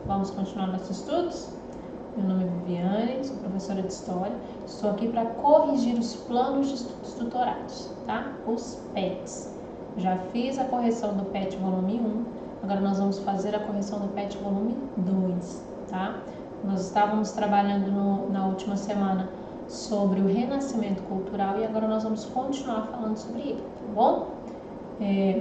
Vamos continuar nossos estudos? Meu nome é Viviane, sou professora de História. Estou aqui para corrigir os planos de estudos tutorados, tá? Os PETs. Já fiz a correção do PET volume 1, agora nós vamos fazer a correção do PET volume 2, tá? Nós estávamos trabalhando na última semana sobre o renascimento cultural e agora nós vamos continuar falando sobre ele, tá bom?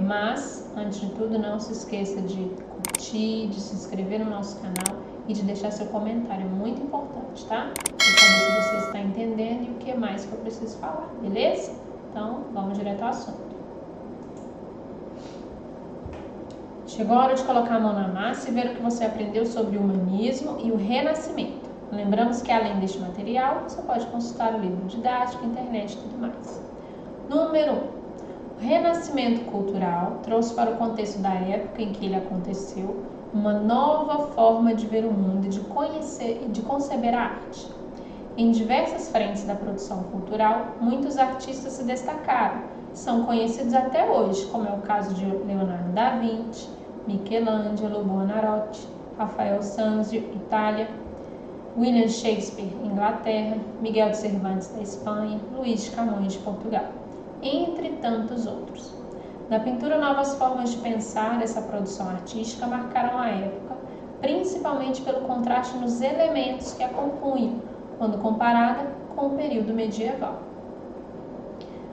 Mas, antes de tudo, não se esqueça de curtir, de se inscrever no nosso canal e de deixar seu comentário, é muito importante, tá? Para saber se você está entendendo e o que mais que eu preciso falar, beleza? Então, vamos direto ao assunto. Chegou a hora de colocar a mão na massa e ver o que você aprendeu sobre o humanismo e o renascimento. Lembramos que, além deste material, você pode consultar o livro didático, internet e tudo mais. Número 1. O renascimento cultural trouxe para o contexto da época em que ele aconteceu uma nova forma de ver o mundo e de conhecer e de conceber a arte. Em diversas frentes da produção cultural, muitos artistas se destacaram, são conhecidos até hoje, como é o caso de Leonardo da Vinci, Michelangelo, Buonarroti, Rafael Sanzio, Itália, William Shakespeare, Inglaterra, Miguel de Cervantes, da Espanha, Luís de Camões, de Portugal, entre tantos outros. Na pintura, novas formas de pensar essa produção artística marcaram a época, principalmente pelo contraste nos elementos que a compunham, quando comparada com o período medieval.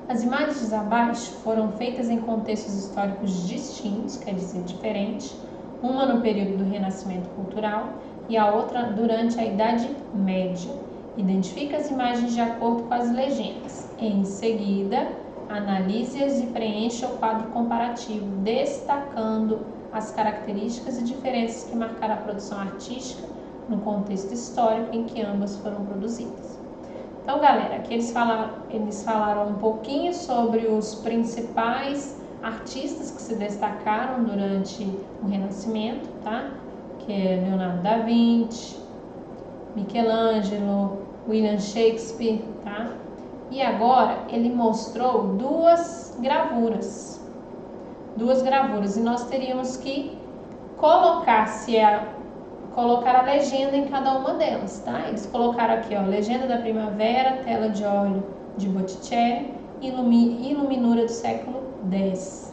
As imagens abaixo foram feitas em contextos históricos distintos, quer dizer, diferentes, uma no período do Renascimento Cultural e a outra durante a Idade Média. Identifique as imagens de acordo com as legendas. Em seguida, analise-as e preencha o quadro comparativo, destacando as características e diferenças que marcaram a produção artística no contexto histórico em que ambas foram produzidas. Então, galera, aqui eles falaram um pouquinho sobre os principais artistas que se destacaram durante o Renascimento, tá? Que é Leonardo da Vinci, Michelangelo, William Shakespeare, tá? E agora ele mostrou duas gravuras, e nós teríamos que colocar a legenda em cada uma delas, tá? Eles colocaram aqui, ó, Legenda da Primavera, Tela de Óleo de Botticelli, Iluminura do século X.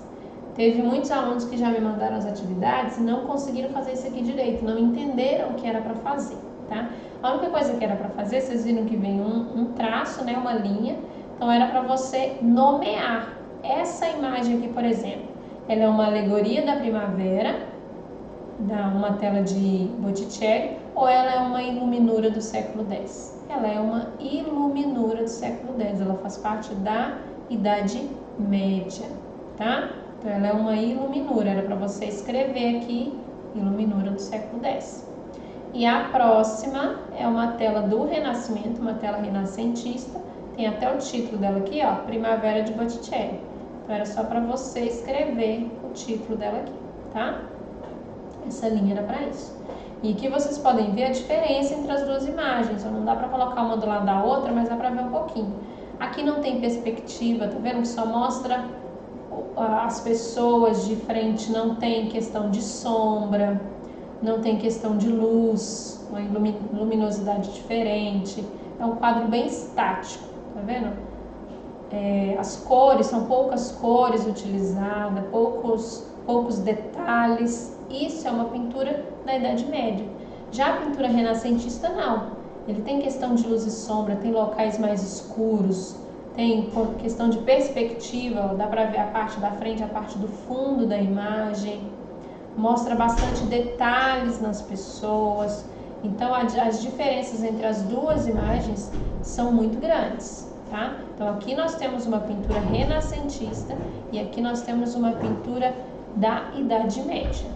Teve muitos alunos que já me mandaram as atividades e não conseguiram fazer isso aqui direito, não entenderam o que era para fazer, tá? A única coisa que era para fazer, vocês viram que vem um traço, né, uma linha, então era para você nomear essa imagem aqui, por exemplo. Ela é uma alegoria da primavera, uma tela de Botticelli, ou ela é uma iluminura do século X? Ela é uma iluminura do século X, ela faz parte da Idade Média, tá? Então ela é uma iluminura, era para você escrever aqui, iluminura do século X. E a próxima é uma tela do Renascimento, uma tela renascentista, tem até o título dela aqui, ó, Primavera de Botticelli. Então era só para você escrever o título dela aqui, tá? Essa linha era para isso. E aqui vocês podem ver a diferença entre as duas imagens. Não dá para colocar uma do lado da outra, mas dá para ver um pouquinho. Aqui não tem perspectiva, tá vendo? Que só mostra as pessoas de frente, não tem questão de sombra, não tem questão de luz, uma luminosidade diferente. É um quadro bem estático, tá vendo? As cores, são poucas cores utilizadas, poucos detalhes. Isso é uma pintura da Idade Média. Já a pintura renascentista, não. Ele tem questão de luz e sombra, tem locais mais escuros, tem questão de perspectiva, dá para ver a parte da frente, a parte do fundo da imagem. Mostra bastante detalhes nas pessoas. Então, as diferenças entre as duas imagens são muito grandes, tá? Então, aqui nós temos uma pintura renascentista e aqui nós temos uma pintura da Idade Média.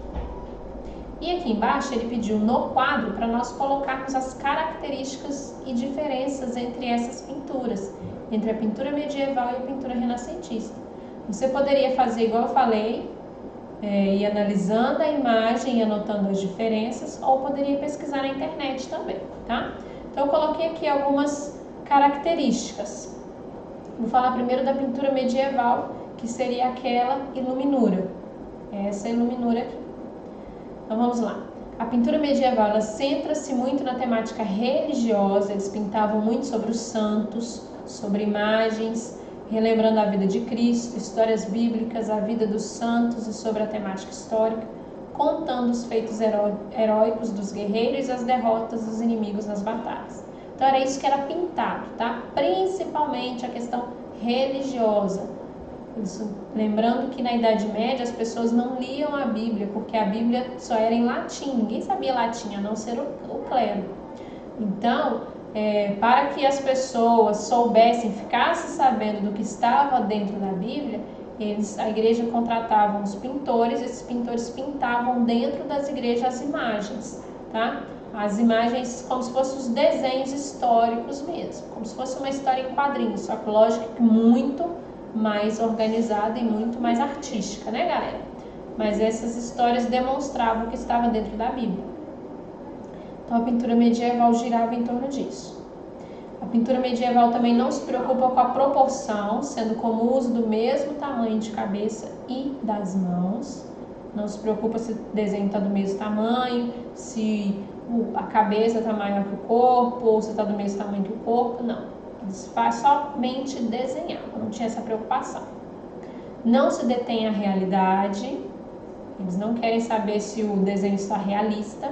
E aqui embaixo ele pediu no quadro para nós colocarmos as características e diferenças entre essas pinturas, entre a pintura medieval e a pintura renascentista. Você poderia fazer igual eu falei, ir analisando a imagem e anotando as diferenças, ou poderia pesquisar na internet também, tá? Então eu coloquei aqui algumas características. Vou falar primeiro da pintura medieval, que seria aquela iluminura. Essa iluminura aqui. Então vamos lá. A pintura medieval, ela centra-se muito na temática religiosa, eles pintavam muito sobre os santos, sobre imagens, relembrando a vida de Cristo, histórias bíblicas, a vida dos santos e sobre a temática histórica, contando os feitos heróicos dos guerreiros e as derrotas dos inimigos nas batalhas. Então era isso que era pintado, tá? Principalmente a questão religiosa. Lembrando que na Idade Média as pessoas não liam a Bíblia, porque a Bíblia só era em latim, ninguém sabia latim, a não ser o clero. Então, para que as pessoas soubessem, ficassem sabendo do que estava dentro da Bíblia, a igreja contratava os pintores, esses pintores pintavam dentro das igrejas as imagens, tá? As imagens como se fossem os desenhos históricos mesmo, como se fosse uma história em quadrinhos, só que lógico que muito mais organizada e muito mais artística, né, galera? Mas essas histórias demonstravam o que estava dentro da Bíblia. Então a pintura medieval girava em torno disso. A pintura medieval também não se preocupa com a proporção, sendo como o uso do mesmo tamanho de cabeça e das mãos. Não se preocupa se o desenho está do mesmo tamanho, se a cabeça está maior que o corpo, ou se está do mesmo tamanho que o corpo, não. Eles somente desenhavam, não tinha essa preocupação. Não se detém a realidade, eles não querem saber se o desenho está realista.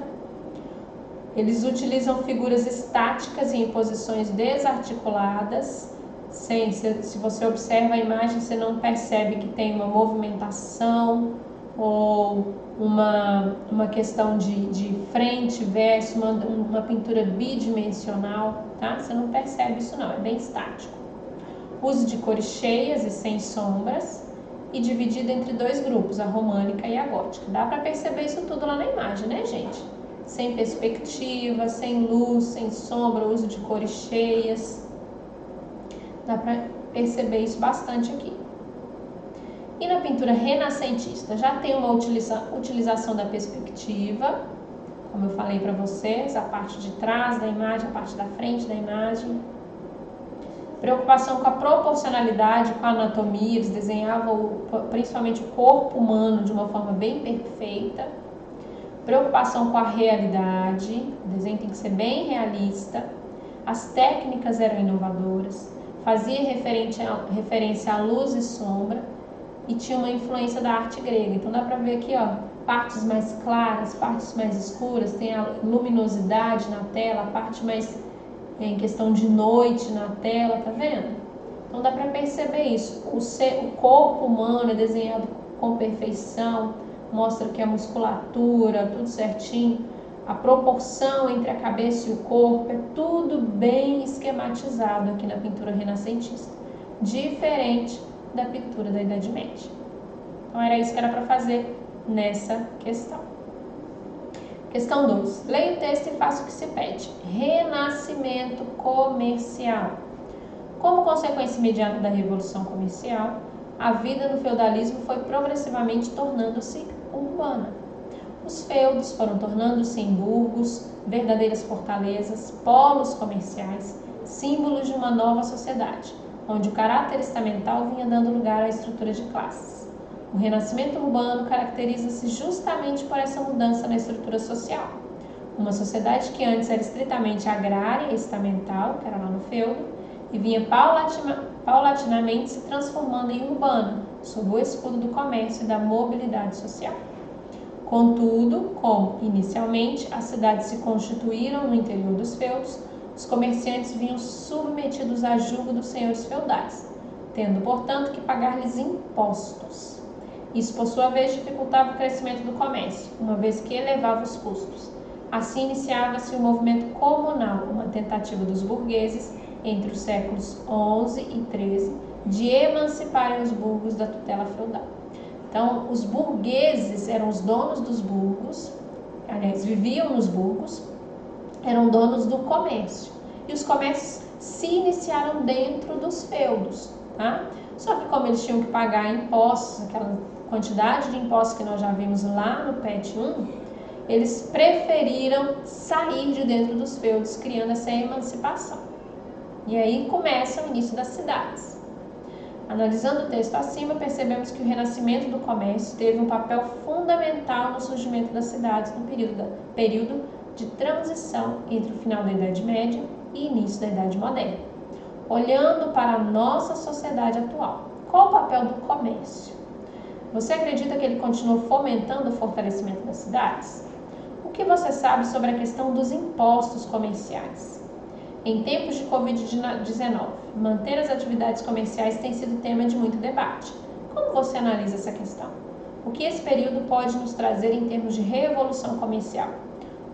Eles utilizam figuras estáticas e em posições desarticuladas. Se você observa a imagem, você não percebe que tem uma movimentação ou uma questão de frente, verso, uma pintura bidimensional, tá? Você não percebe isso não, é bem estático. Uso de cores cheias e sem sombras e dividido entre dois grupos, a românica e a gótica. Dá para perceber isso tudo lá na imagem, né, gente? Sem perspectiva, sem luz, sem sombra, uso de cores cheias. Dá para perceber isso bastante aqui. E na pintura renascentista já tem uma utilização da perspectiva, como eu falei para vocês, a parte de trás da imagem, a parte da frente da imagem. Preocupação com a proporcionalidade, com a anatomia, eles desenhavam principalmente o corpo humano de uma forma bem perfeita. Preocupação com a realidade, o desenho tem que ser bem realista. As técnicas eram inovadoras, fazia referência à luz e sombra, e tinha uma influência da arte grega. Então dá para ver aqui, ó, partes mais claras, partes mais escuras, tem a luminosidade na tela, a parte mais em questão de noite na tela, tá vendo? Então dá para perceber isso. O corpo humano é desenhado com perfeição, mostra que a musculatura, tudo certinho, a proporção entre a cabeça e o corpo, é tudo bem esquematizado aqui na pintura renascentista, diferente da pintura da Idade Média. Então era isso que era para fazer nessa questão. Questão 2. Leia o texto e faça o que se pede. Renascimento comercial. Como consequência imediata da Revolução Comercial, a vida no feudalismo foi progressivamente tornando-se urbana. Os feudos foram tornando-se em burgos, verdadeiras fortalezas, polos comerciais, símbolos de uma nova sociedade, onde o caráter estamental vinha dando lugar à estrutura de classes. O renascimento urbano caracteriza-se justamente por essa mudança na estrutura social. Uma sociedade que antes era estritamente agrária e estamental, que era lá no feudo, e vinha paulatinamente se transformando em urbana, sob o escudo do comércio e da mobilidade social. Contudo, como inicialmente as cidades se constituíram no interior dos feudos, os comerciantes vinham submetidos a julgo dos senhores feudais, tendo, portanto, que pagar-lhes impostos. Isso, por sua vez, dificultava o crescimento do comércio, uma vez que elevava os custos. Assim iniciava-se o movimento comunal, uma tentativa dos burgueses, entre os séculos XI e XIII, de emanciparem os burgos da tutela feudal. Então, os burgueses eram os donos dos burgos, aliás, viviam nos burgos, eram donos do comércio. E os comércios se iniciaram dentro dos feudos, tá? Só que como eles tinham que pagar impostos, aquela quantidade de impostos que nós já vimos lá no PET 1, eles preferiram sair de dentro dos feudos, criando essa emancipação. E aí começa o início das cidades. Analisando o texto acima, percebemos que o renascimento do comércio teve um papel fundamental no surgimento das cidades no período de transição entre o final da Idade Média e início da Idade Moderna. Olhando para a nossa sociedade atual, qual o papel do comércio? Você acredita que ele continuou fomentando o fortalecimento das cidades? O que você sabe sobre a questão dos impostos comerciais? Em tempos de Covid-19, manter as atividades comerciais tem sido tema de muito debate. Como você analisa essa questão? O que esse período pode nos trazer em termos de revolução comercial?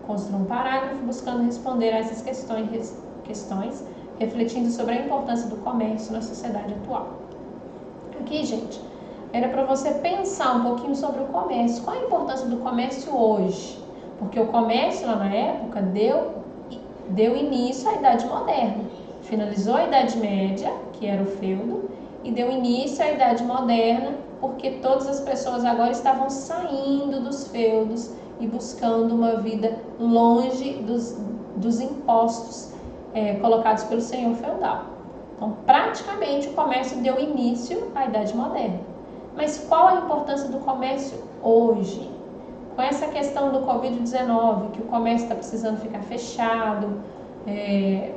Construa um parágrafo buscando responder a essas questões, refletindo sobre a importância do comércio na sociedade atual. Aqui, gente, era para você pensar um pouquinho sobre o comércio. Qual a importância do comércio hoje? Porque o comércio lá na época deu início à Idade Moderna. Finalizou a Idade Média, que era o feudo, e deu início à Idade Moderna, porque todas as pessoas agora estavam saindo dos feudos e buscando uma vida longe dos impostos colocados pelo senhor feudal. Então, praticamente, o comércio deu início à Idade Moderna. Mas qual a importância do comércio hoje? Com essa questão do Covid-19, que o comércio está precisando ficar fechado,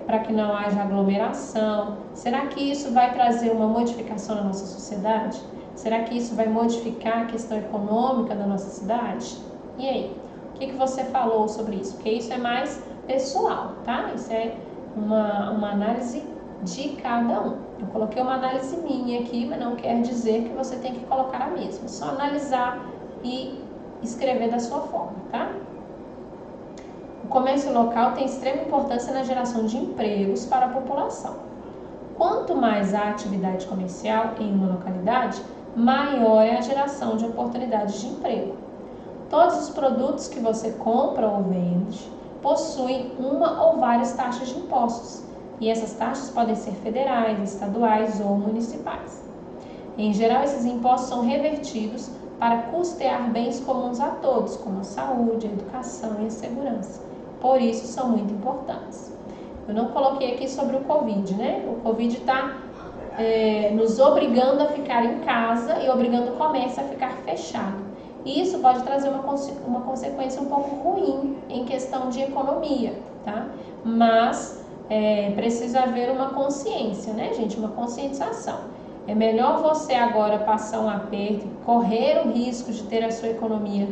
para que não haja aglomeração, será que isso vai trazer uma modificação na nossa sociedade? Será que isso vai modificar a questão econômica da nossa cidade? E aí, o que você falou sobre isso? Porque isso é mais pessoal, tá? Isso é uma análise de cada um. Eu coloquei uma análise minha aqui, mas não quer dizer que você tem que colocar a mesma. É só analisar e escrever da sua forma, tá? O comércio local tem extrema importância na geração de empregos para a população. Quanto mais há atividade comercial em uma localidade, maior é a geração de oportunidades de emprego. Todos os produtos que você compra ou vende possuem uma ou várias taxas de impostos, e essas taxas podem ser federais, estaduais ou municipais. Em geral, esses impostos são revertidos para custear bens comuns a todos, como a saúde, a educação e a segurança. Por isso, são muito importantes. Eu não coloquei aqui sobre o Covid, né? O Covid está nos obrigando a ficar em casa e obrigando o comércio a ficar fechado. E isso pode trazer uma consequência um pouco ruim em questão de economia, tá? Mas precisa haver uma consciência, né, gente? Uma conscientização. É melhor você agora passar um aperto, correr o risco de ter a sua economia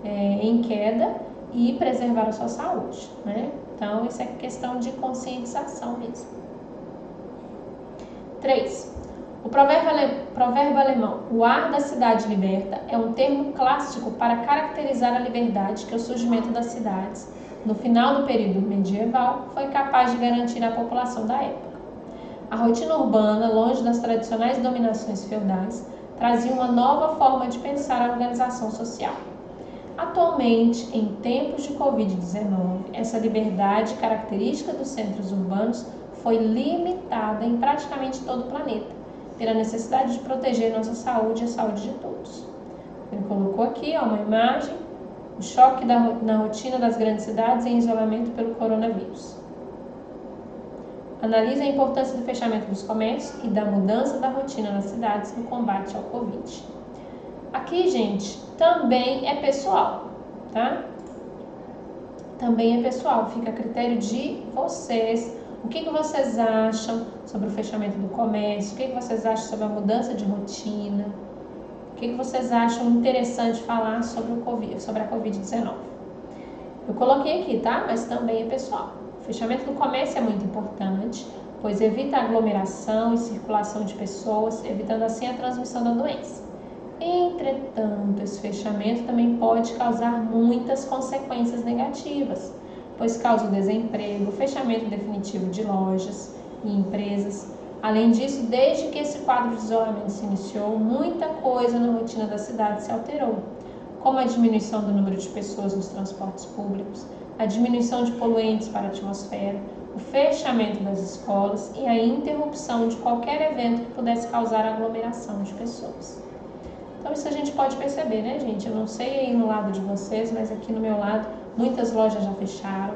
em queda e preservar a sua saúde, né? Então, isso é questão de conscientização mesmo. 3. O provérbio alemão, o ar da cidade liberta, é um termo clássico para caracterizar a liberdade que o surgimento das cidades, no final do período medieval, foi capaz de garantir à população da época. A rotina urbana, longe das tradicionais dominações feudais, trazia uma nova forma de pensar a organização social. Atualmente, em tempos de Covid-19, essa liberdade característica dos centros urbanos foi limitada em praticamente todo o planeta, pela necessidade de proteger nossa saúde e a saúde de todos. Ele colocou aqui uma imagem, o choque na rotina das grandes cidades em isolamento pelo coronavírus. Analise a importância do fechamento dos comércios e da mudança da rotina nas cidades no combate ao Covid. Aqui, gente, também é pessoal, tá? Também é pessoal, fica a critério de vocês. O que vocês acham sobre o fechamento do comércio? O que vocês acham sobre a mudança de rotina? O que vocês acham interessante falar sobre a Covid-19? Eu coloquei aqui, tá? Mas também é pessoal. O fechamento do comércio é muito importante, pois evita a aglomeração e circulação de pessoas, evitando assim a transmissão da doença. Entretanto, esse fechamento também pode causar muitas consequências negativas, pois causa o desemprego, o fechamento definitivo de lojas e empresas. Além disso, desde que esse quadro de isolamento se iniciou, muita coisa na rotina da cidade se alterou, como a diminuição do número de pessoas nos transportes públicos, a diminuição de poluentes para a atmosfera, o fechamento das escolas e a interrupção de qualquer evento que pudesse causar aglomeração de pessoas. Então isso a gente pode perceber, né, gente? Eu não sei aí no lado de vocês, mas aqui no meu lado, muitas lojas já fecharam,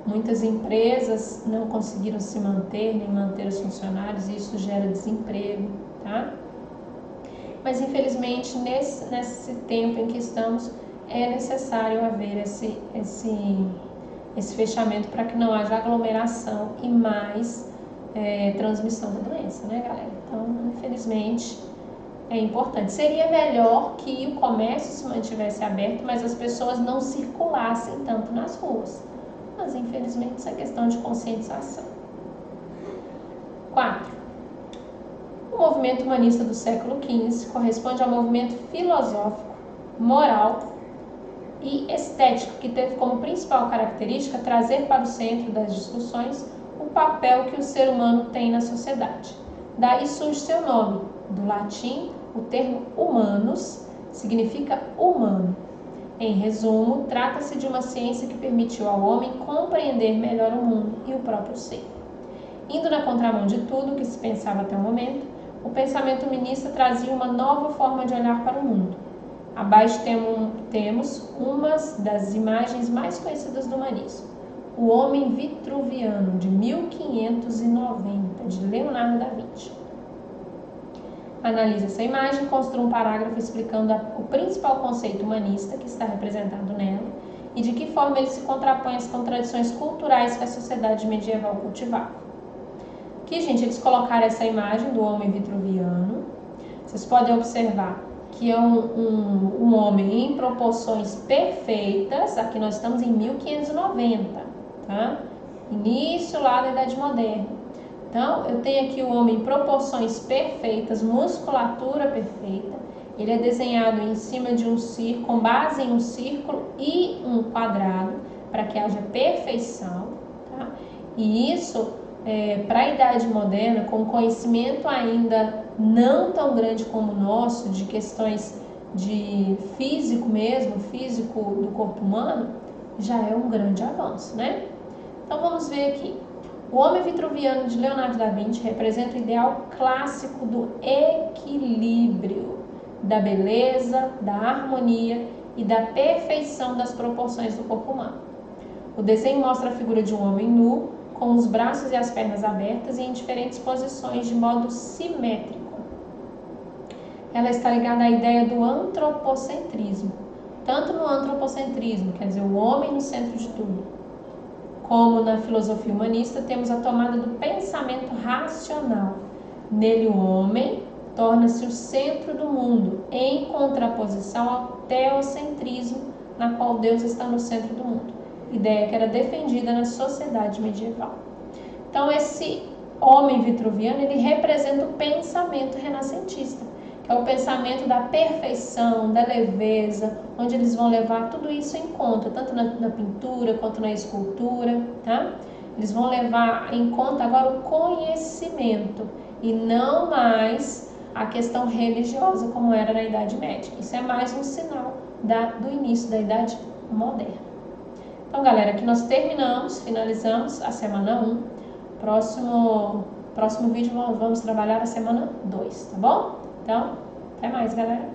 Muitas empresas não conseguiram se manter, nem manter os funcionários, e isso gera desemprego, tá? Mas infelizmente nesse tempo em que estamos é necessário haver esse fechamento para que não haja aglomeração e mais transmissão da doença, né, galera? Então, infelizmente, é importante. Seria melhor que o comércio se mantivesse aberto, mas as pessoas não circulassem tanto nas ruas. Mas, infelizmente, isso é questão de conscientização. 4. O movimento humanista do século XV corresponde ao movimento filosófico, moral e estético que teve como principal característica trazer para o centro das discussões o papel que o ser humano tem na sociedade. Daí surge seu nome, do latim, o termo humanus significa humano. Em resumo, trata-se de uma ciência que permitiu ao homem compreender melhor o mundo e o próprio ser. Indo na contramão de tudo o que se pensava até o momento, o pensamento humanista trazia uma nova forma de olhar para o mundo. Abaixo temos uma das imagens mais conhecidas do humanismo, o Homem Vitruviano, de 1590, de Leonardo da Vinci. Analise essa imagem e construa um parágrafo explicando o principal conceito humanista que está representado nela e de que forma ele se contrapõe às contradições culturais que a sociedade medieval cultivava. Aqui, gente, eles colocaram essa imagem do homem vitruviano. Vocês podem observar que é um homem em proporções perfeitas. Aqui nós estamos em 1590, tá? Início lá da Idade Moderna. Então, eu tenho aqui o homem em proporções perfeitas, musculatura perfeita. Ele é desenhado em cima de um círculo, com base em um círculo e um quadrado, para que haja perfeição, tá? E isso, para a Idade Moderna, com conhecimento ainda não tão grande como o nosso, de questões de físico mesmo, físico do corpo humano, já é um grande avanço, né? Então, vamos ver aqui. O Homem Vitruviano de Leonardo da Vinci representa o ideal clássico do equilíbrio, da beleza, da harmonia e da perfeição das proporções do corpo humano. O desenho mostra a figura de um homem nu, com os braços e as pernas abertas e em diferentes posições de modo simétrico. Ela está ligada à ideia do antropocentrismo. Tanto no antropocentrismo, quer dizer, o homem no centro de tudo, como na filosofia humanista, temos a tomada do pensamento racional. Nele, o homem torna-se o centro do mundo, em contraposição ao teocentrismo, na qual Deus está no centro do mundo. Ideia que era defendida na sociedade medieval. Então, esse homem vitruviano, ele representa o pensamento renascentista, que é o pensamento da perfeição, da leveza, onde eles vão levar tudo isso em conta, tanto na pintura quanto na escultura, tá? Eles vão levar em conta agora o conhecimento e não mais a questão religiosa como era na Idade Média. Isso é mais um sinal do início da Idade Moderna. Então, galera, aqui nós finalizamos a semana 1. Próximo vídeo vamos trabalhar a semana 2, tá bom? Então, até mais, galera!